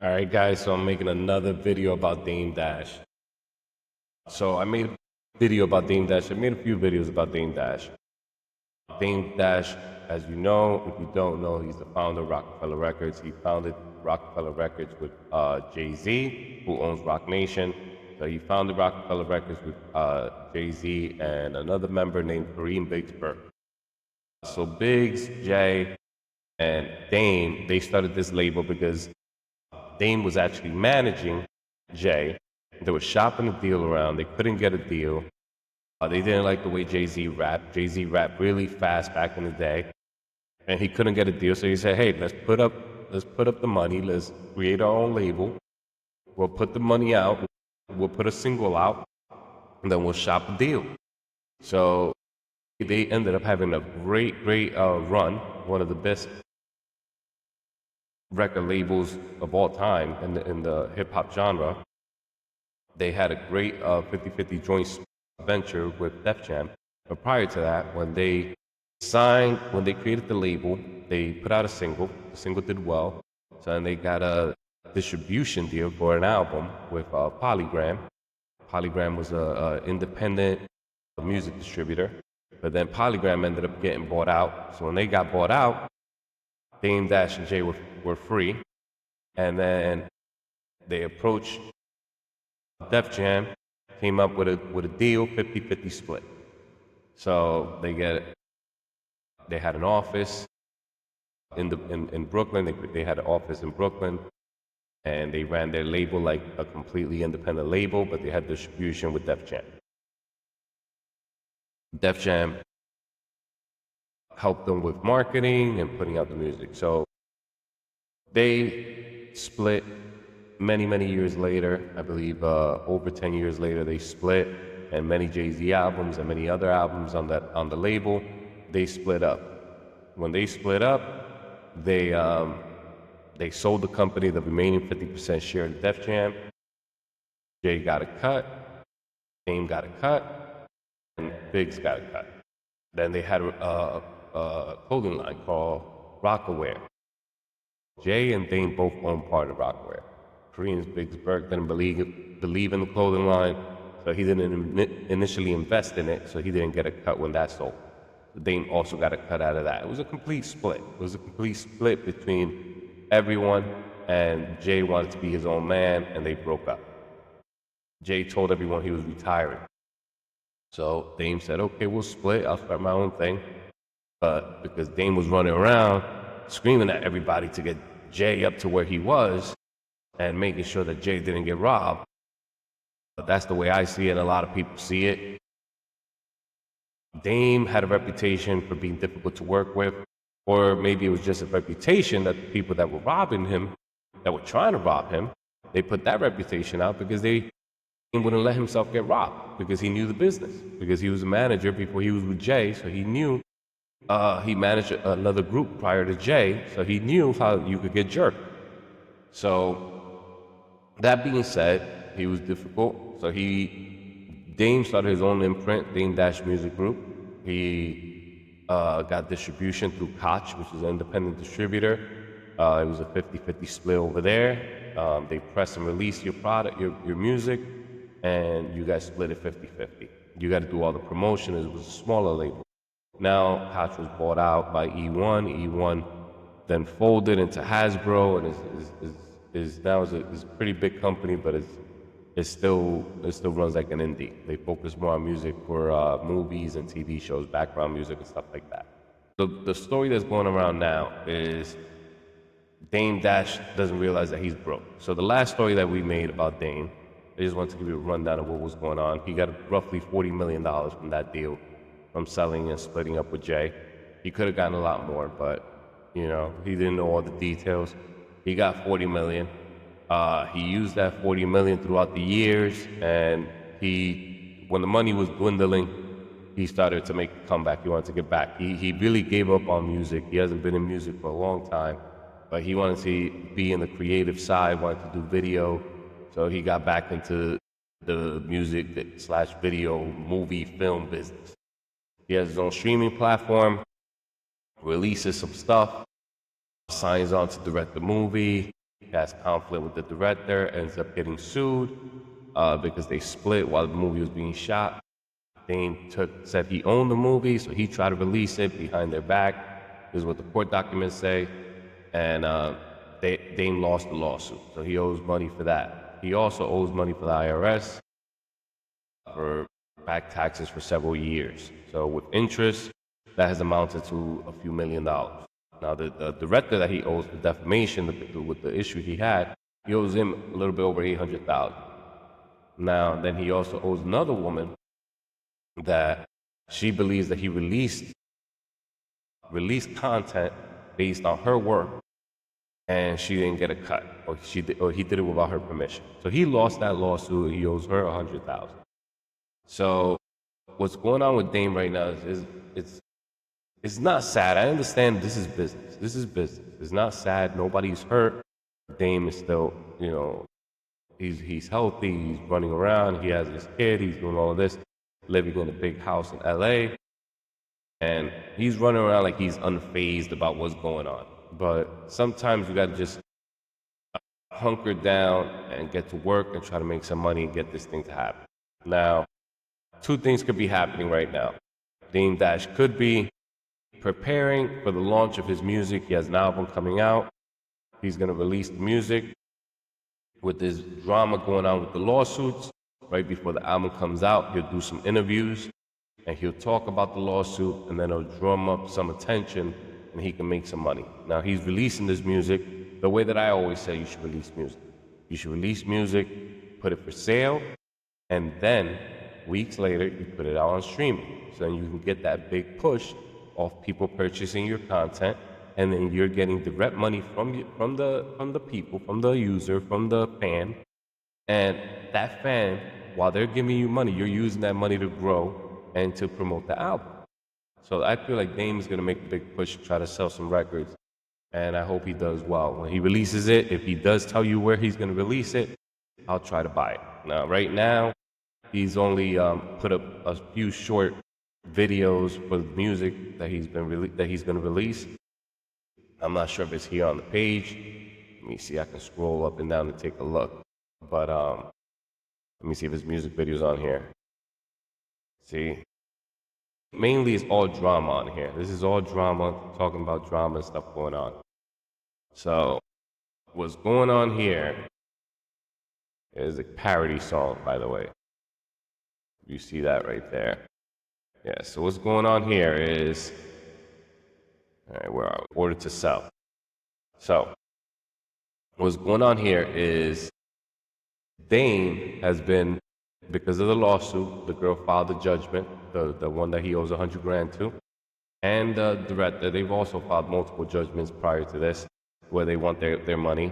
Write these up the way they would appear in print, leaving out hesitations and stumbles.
Alright guys, so I'm making another video about Dame Dash. So I made a video about Dame Dash. I made a few videos about Dame Dash. Dame Dash, as you know, if you don't know, he's the founder of Rocafella Records. He founded Rocafella Records with Jay-Z, who owns Roc Nation. So he founded Rocafella Records with Jay-Z and another member named Kareem Biggs Burke. So Biggs, Jay, and Dame, they started this label because Dame was actually managing Jay. They were shopping a deal around. They couldn't get a deal. They didn't like the way Jay-Z rapped. Jay-Z rapped really fast back in the day, and he couldn't get a deal. So he said, "Hey, let's put up the money. Let's create our own label. We'll put the money out. We'll put a single out, and then we'll shop a deal." So they ended up having a great run. One of the best record labels of all time in the hip-hop genre. They had a great 50-50 joint venture with Def Jam. But prior to that, when they created the label, they put out a single. The single did well. So then they got a distribution deal for an album with Polygram. Polygram was an independent music distributor. But then Polygram ended up getting bought out. So when they got bought out, Dame Dash and Jay were free, and then they approached Def Jam, came up with a deal, 50-50 split. So they had an office in Brooklyn. They had an office in Brooklyn, and they ran their label like a completely independent label, but they had distribution with Def Jam. Def Jam helped them with marketing and putting out the music. So they split many years later. I believe over 10 years later they split, and many Jay-Z albums and many other albums on the label, they split up. When they split up, they sold the company the remaining 50% share in Def Jam. Jay got a cut, Dame got a cut, and Biggs got a cut. Then they had a clothing line called Rocawear. Jay and Dame both owned part of Rocawear. Kareem Biggs Burke didn't believe in the clothing line, so he didn't initially invest in it, so he didn't get a cut when that sold. Dame also got a cut out of that. It was a complete split. It was a complete split between everyone, and Jay wanted to be his own man, and they broke up. Jay told everyone he was retiring. So Dame said, "Okay, we'll split. I'll start my own thing." But because Dame was running around screaming at everybody to get Jay up to where he was and making sure that Jay didn't get robbed. But that's the way I see it, and a lot of people see it. Dame had a reputation for being difficult to work with, or maybe it was just a reputation that the people that were robbing him, that were trying to rob him, they put that reputation out because he wouldn't let himself get robbed, because he knew the business, because he was a manager before he was with Jay, so he knew. He managed another group prior to Jay, so he knew how you could get jerked. So that being said, he was difficult. So Dame started his own imprint, Dame Dash Music Group. He got distribution through Koch, which is an independent distributor. It was a 50-50 split over there. They press and release your product, your music, and you guys split it 50-50. You got to do all the promotion. It was a smaller label. Now Koch was bought out by E1. E1 then folded into Hasbro, and is now a pretty big company, but it still runs like an indie. They focus more on music for movies and TV shows, background music and stuff like that. So the story that's going around now is Dame Dash doesn't realize that he's broke. So the last story that we made about Dame, I just wanted to give you a rundown of what was going on. He got roughly $40 million from that deal, from selling and splitting up with Jay. He could have gotten a lot more, but he didn't know all the details. He got $40 million. He used that $40 million throughout the years, and when the money was dwindling, he started to make a comeback. He wanted to get back. He really gave up on music. He hasn't been in music for a long time, but he wanted to be in the creative side, wanted to do video, so he got back into the music / video, movie, film business. He has his own streaming platform, releases some stuff, signs on to direct the movie, has conflict with the director, ends up getting sued because they split while the movie was being shot. Dame said he owned the movie, so he tried to release it behind their back. This is what the court documents say. And Dame lost the lawsuit, so he owes money for that. He also owes money for the IRS for back taxes for several years. So with interest, that has amounted to a few $1,000,000. Now, the director that he owes for defamation, with the issue he had, he owes him a little bit over $800,000. Now, then he also owes another woman that she believes that he released content based on her work, and she didn't get a cut, or he did it without her permission. So he lost that lawsuit. He owes her $100,000. So what's going on with Dame right now is it's not sad. I understand this is business. This is business. It's not sad. Nobody's hurt. Dame is still, he's healthy. He's running around. He has his kid. He's doing all of this, living in a big house in LA. And he's running around like he's unfazed about what's going on. But sometimes you got to just hunker down and get to work and try to make some money and get this thing to happen. Now, two things could be happening right now. Dame Dash could be preparing for the launch of his music. He has an album coming out. He's going to release the music with this drama going on with the lawsuits. Right before the album comes out, he'll do some interviews and he'll talk about the lawsuit, and then it'll drum up some attention and he can make some money. Now, he's releasing this music the way that I always say you should release music. You should release music, put it for sale, and then weeks later, you put it out on streaming. So then you can get that big push of people purchasing your content, and then you're getting direct money from the people, from the user, from the fan. And that fan, while they're giving you money, you're using that money to grow and to promote the album. So I feel like Dame is going to make a big push to try to sell some records, and I hope he does well. When he releases it, if he does tell you where he's going to release it, I'll try to buy it. Now, right now, he's only put up a few short videos for the music that he's going to release. I'm not sure if it's here on the page. Let me see. I can scroll up and down and take a look. But let me see if his music video's on here. See, mainly it's all drama on here. This is all drama, talking about drama and stuff going on. So what's going on here is a parody song, by the way. You see that right there. Yeah, so what's going on here is, all right, where are we? Order to sell. So what's going on here is Dame has been, because of the lawsuit, the girl filed the judgment, the one that he owes $100,000 to, and the director, they've also filed multiple judgments prior to this where they want their money.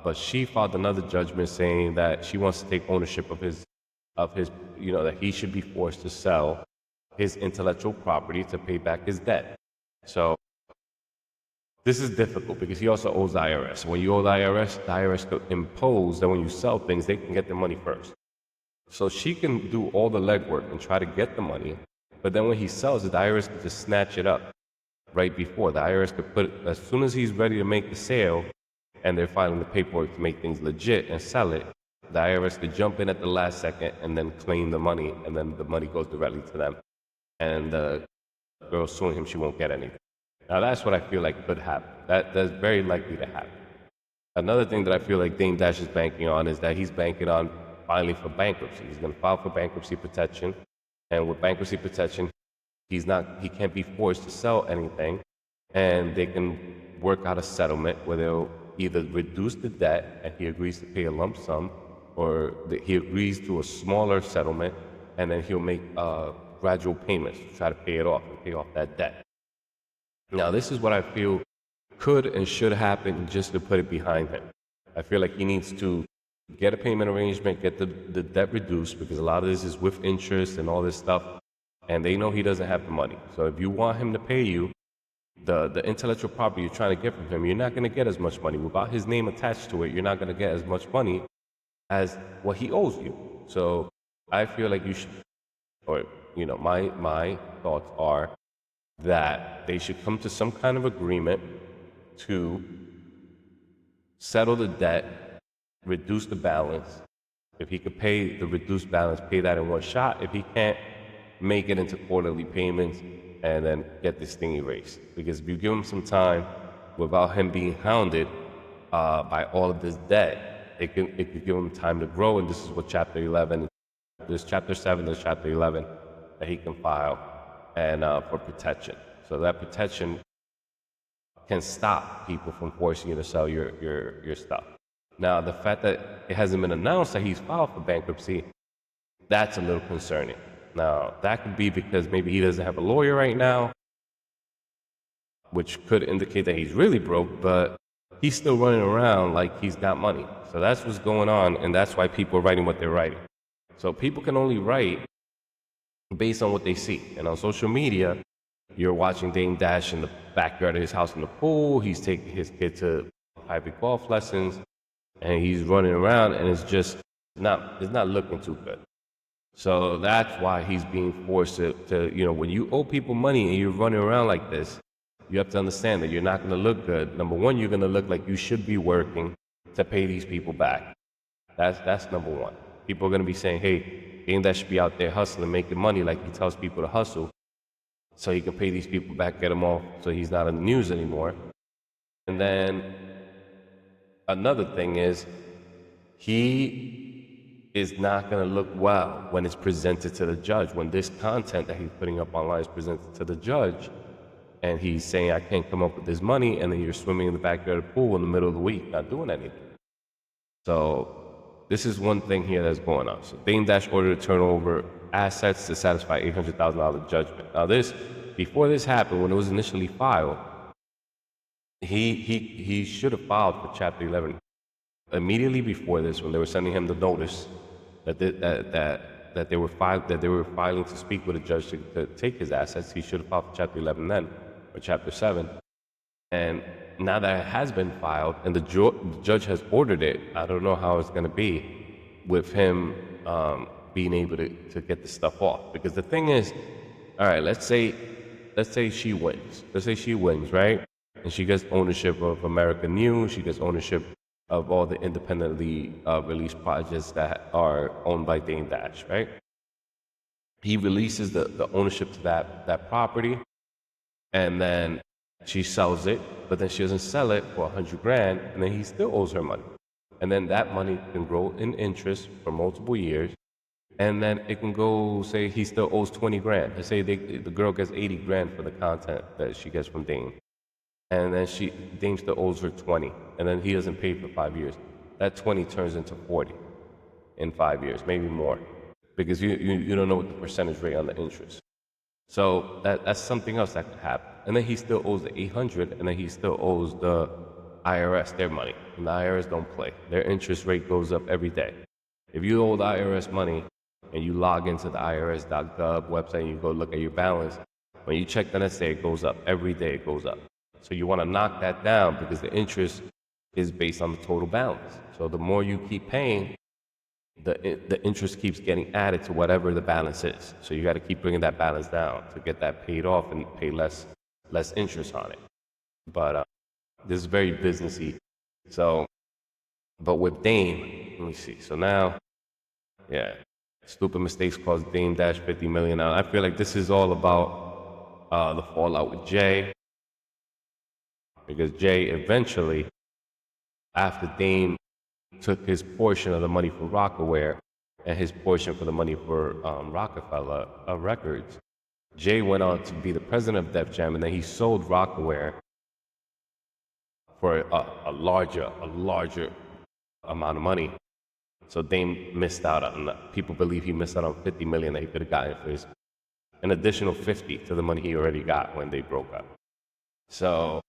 But she filed another judgment saying that she wants to take ownership of his, that he should be forced to sell his intellectual property to pay back his debt. So this is difficult because he also owes the IRS. When you owe the IRS could impose that when you sell things, they can get their money first. So she can do all the legwork and try to get the money, but then when he sells it, the IRS could just snatch it up right before. The IRS could put it, as soon as he's ready to make the sale and they're filing the paperwork to make things legit and sell it, the IRS could jump in at the last second and then claim the money, and then the money goes directly to them. And the girl suing him, she won't get anything. Now that's what I feel like could happen. That's very likely to happen. Another thing that I feel like Dame Dash is banking on is that he's banking on filing for bankruptcy. He's going to file for bankruptcy protection, and with bankruptcy protection, he can't be forced to sell anything, and they can work out a settlement where they'll either reduce the debt and he agrees to pay a lump sum, or he agrees to a smaller settlement, and then he'll make gradual payments to try to pay it off and pay off that debt. Now, this is what I feel could and should happen just to put it behind him. I feel like he needs to get a payment arrangement, get the debt reduced, because a lot of this is with interest and all this stuff, and they know he doesn't have the money. So if you want him to pay you, the intellectual property you're trying to get from him, you're not going to get as much money. Without his name attached to it, you're not going to get as much money as what he owes you. So I feel like you should, or, my thoughts are that they should come to some kind of agreement to settle the debt, reduce the balance. If he could pay the reduced balance, pay that in one shot. If he can't, make it into quarterly payments and then get this thing erased. Because if you give him some time without him being hounded by all of this debt, it could give him time to grow. And this is what Chapter 11, there's Chapter 7, there's Chapter 11 that he can file and for protection. So that protection can stop people from forcing you to sell your stuff. Now, the fact that it hasn't been announced that he's filed for bankruptcy, that's a little concerning. Now, that could be because maybe he doesn't have a lawyer right now, which could indicate that he's really broke, but he's still running around like he's got money. So that's what's going on, and that's why people are writing what they're writing. So people can only write based on what they see. And on social media, you're watching Dame Dash in the backyard of his house in the pool. He's taking his kid to private golf lessons, and he's running around, and it's just it's not looking too good. So that's why he's being forced to when you owe people money and you're running around like this, you have to understand that you're not going to look good. Number one, you're going to look like you should be working to pay these people back. That's number one. People are going to be saying, hey, Dame Dash should be out there hustling, making money like he tells people to hustle, so he can pay these people back, get them off, so he's not in the news anymore. And then another thing is, he is not going to look well when it's presented to the judge. When this content that he's putting up online is presented to the judge, and he's saying, I can't come up with this money, and then you're swimming in the backyard of the pool in the middle of the week, not doing anything. So this is one thing here that's going on. So Dame Dash ordered to turn over assets to satisfy $800,000 judgment. Now before this happened, when it was initially filed, he should have filed for Chapter 11 immediately before this, when they were sending him the notice that they were filing to speak with a judge to take his assets. He should have filed for Chapter 11 then, or Chapter 7. And now that it has been filed and the judge has ordered it, I don't know how it's going to be with him being able to get this stuff off. Because the thing is, all right, let's say she wins. Let's say she wins, right? And she gets ownership of AmericaNu. She gets ownership of all the independently released projects that are owned by Dame Dash, right? He releases the ownership to that property, and then she sells it, but then she doesn't sell it for $100,000, and then he still owes her money. And then that money can grow in interest for multiple years, and then it can go, say he still owes $20,000. Let's say the girl gets $80,000 for the content that she gets from Dame. And then Dame still owes her 20, and then he doesn't pay for 5 years. That 20 turns into 40 in 5 years, maybe more, because you don't know what the percentage rate on the interest. So that's something else that could happen. And then he still owes the 800, and then he still owes the IRS their money. And the IRS don't play. Their interest rate goes up every day. If you owe the IRS money and you log into the IRS.gov website and you go look at your balance, when you check the next day, it goes up. Every day it goes up. So you want to knock that down because the interest is based on the total balance. So the more you keep paying, the interest keeps getting added to whatever the balance is. So you got to keep bringing that balance down to get that paid off and pay less interest on it. But this is very businessy. So, but with Dame, let me see. So now, yeah, stupid mistakes cost Dame Dash $50 million. Now I feel like this is all about the fallout with Jay. Because Jay eventually, after Dame took his portion of the money for Rockaware and his portion for the money for Rocafella Records, Jay went on to be the president of Def Jam, and then he sold Rockaware for a larger amount of money. So Dame missed out on, people believe he missed out on $50 million that he could have gotten for his, an additional 50 to the money he already got when they broke up. So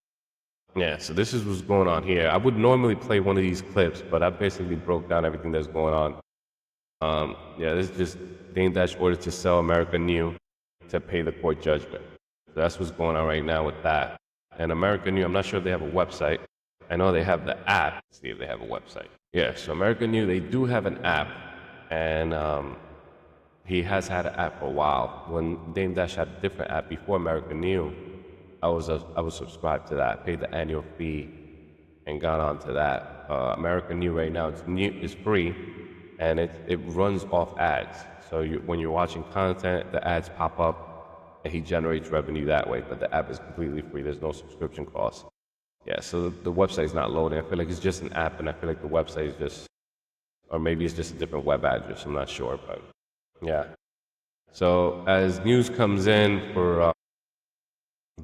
yeah, so this is what's going on here. I would normally play one of these clips, but I basically broke down everything that's going on. Yeah, this is just Dame Dash ordered to sell AmericaNu to pay the court judgment. So that's what's going on right now with that. And AmericaNu, I'm not sure if they have a website. I know they have the app. Let's see if they have a website. Yeah, so AmericaNu, they do have an app, and he has had an app for a while. When Dame Dash had a different app before AmericaNu, I was subscribed to that, paid the annual fee, and got onto that. AmericaNu right now, it's free, and it runs off ads. So when you're watching content, the ads pop up, and he generates revenue that way. But the app is completely free. There's no subscription cost. Yeah, so the website's not loading. I feel like it's just an app, and I feel like the website is just, or maybe it's just a different web address. I'm not sure, but yeah. So as news comes in for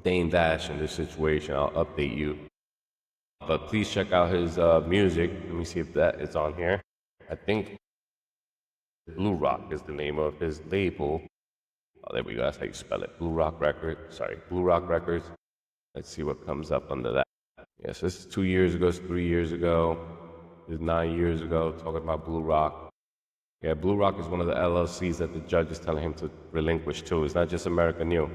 Dame Dash in this situation, I'll update you. But please check out his music. Let me see if that is on here. I think BluRoc is the name of his label. Oh, there we go. That's how you spell it. BluRoc Records. Sorry, BluRoc Records. Let's see what comes up under that. Yeah, so this is 2 years ago, it's 3 years ago, this is 9 years ago, talking about BluRoc. Yeah, BluRoc is one of the LLCs that the judge is telling him to relinquish to. It's not just AmericaNu.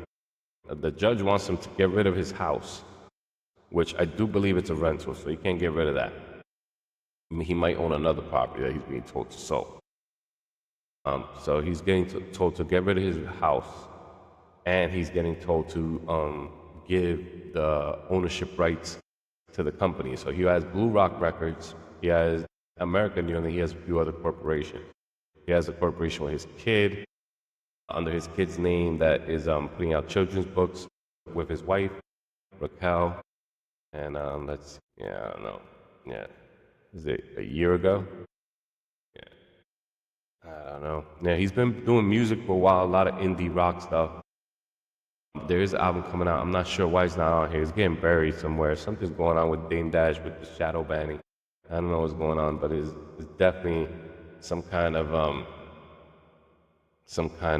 The judge wants him to get rid of his house, which I do believe it's a rental, so he can't get rid of that. I mean, he might own another property that he's being told to sell. So he's getting told to get rid of his house, and he's getting told to give the ownership rights to the company. So he has BluRoc Records, he has AmericaNu, and he has a few other corporations. He has a corporation with his kid, under his kid's name, that is putting out children's books with his wife, Raquel. And let's, yeah, I don't know. Yeah. Is it a year ago? Yeah. I don't know. Yeah, he's been doing music for a while, a lot of indie rock stuff. There is an album coming out. I'm not sure why it's not on here. It's getting buried somewhere. Something's going on with Dame Dash with the shadow banning. I don't know what's going on, but it's definitely some kind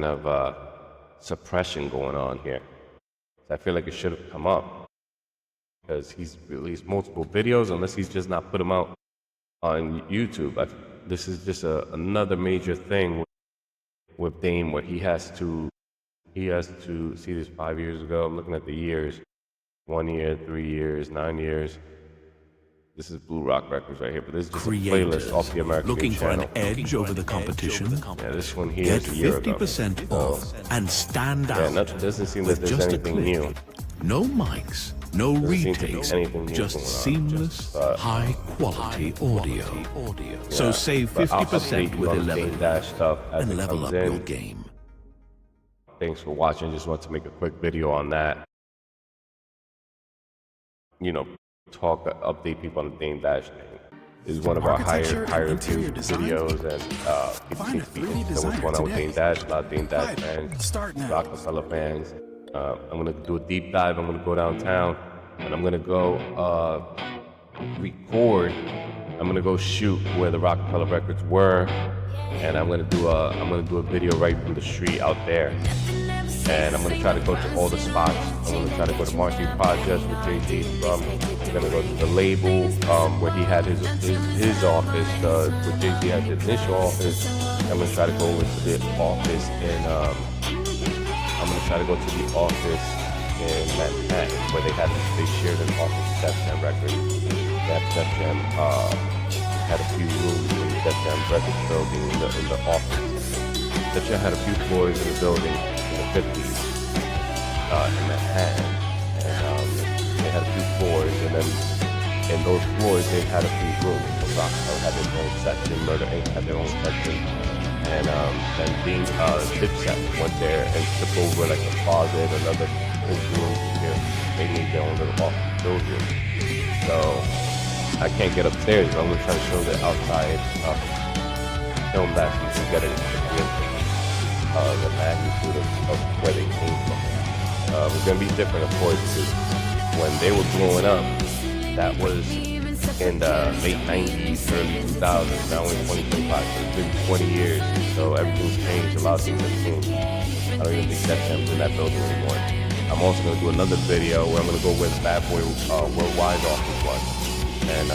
of suppression going on here. So I feel like it should have come up, because he's released multiple videos, unless he's just not put them out on YouTube. This is just another major thing with Dame, where he has to see this 5 years ago. I'm looking at the years: 1 year, 3 years, 9 years. This is BluRoc Records right here, but this is just a playlist off the AmericaNu looking for channel. an edge over the competition? Yeah, this one here Get is a year ago. 50% off and stand out. Yeah, it doesn't seem with that there's just a anything click. new. No mics, no retakes, just seamless, high-quality audio. So save 50% with 11 Dash stuff as and it level comes up in. your game. Thanks for watching. Just want to make a quick video on that. Update people on the Dame Dash thing. This is one of our higher viewed videos, and people seem to be interested in what's going on with Dame Dash. A lot of Dame Dash fans, rocafella fans. I'm gonna do a deep dive. I'm gonna go downtown, and I'm gonna go record. I'm gonna go shoot where the Rockefeller records were, and I'm gonna do a video right from the street out there. And I'm gonna try to go to all the spots. I'm gonna try to go to Marcy Projects where Jay-Z's from. I'm gonna go to the label where he had his office, where Jay-Z had his initial office. I'm gonna try to go over to the office in Manhattan, where they shared an office with Def Jam Records. Def Jam had a few rooms in the Def Jam Records building in the office. Def Jam had a few floors in the building in the 50s in Manhattan, and they had a few floors, and then in those floors they had a few rooms. So Rockefeller had their own section, Murder Inc. had their own section, and Dipset went there and took over like a closet, another room here. They made their own little office building. So I can't get upstairs, but I'm gonna try to show the outside film that you can get it. The magnitude of where they came from. It's going to be different, of course, because when they were growing up, that was in the late 90s, early 2000s, now we're in 2025, so it's been 20 years, so everything's changed, a lot of things have changed. I don't even think Def Jam's in that building anymore. I'm also going to do another video where I'm going to go where the Bad Boy Worldwide office was, and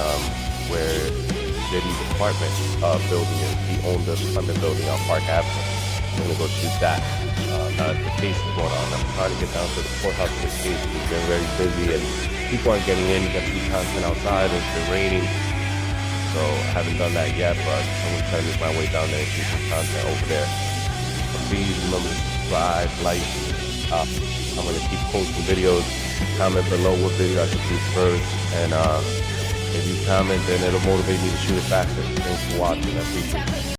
where Diddy's apartment building is. He owned the London building on Park Avenue. I'm gonna go shoot that. Now that the case is going on, I'm trying to get down to the courthouse for the case. It's been very busy, and people aren't getting in. You got to do content outside. It's been raining, so I haven't done that yet. But I'm gonna try to make my way down there and shoot some content over there. So please remember to subscribe, like. I'm gonna keep posting videos. Comment below what video I should do first, and If you comment, then it'll motivate me to shoot it faster. Thanks for watching. I appreciate it.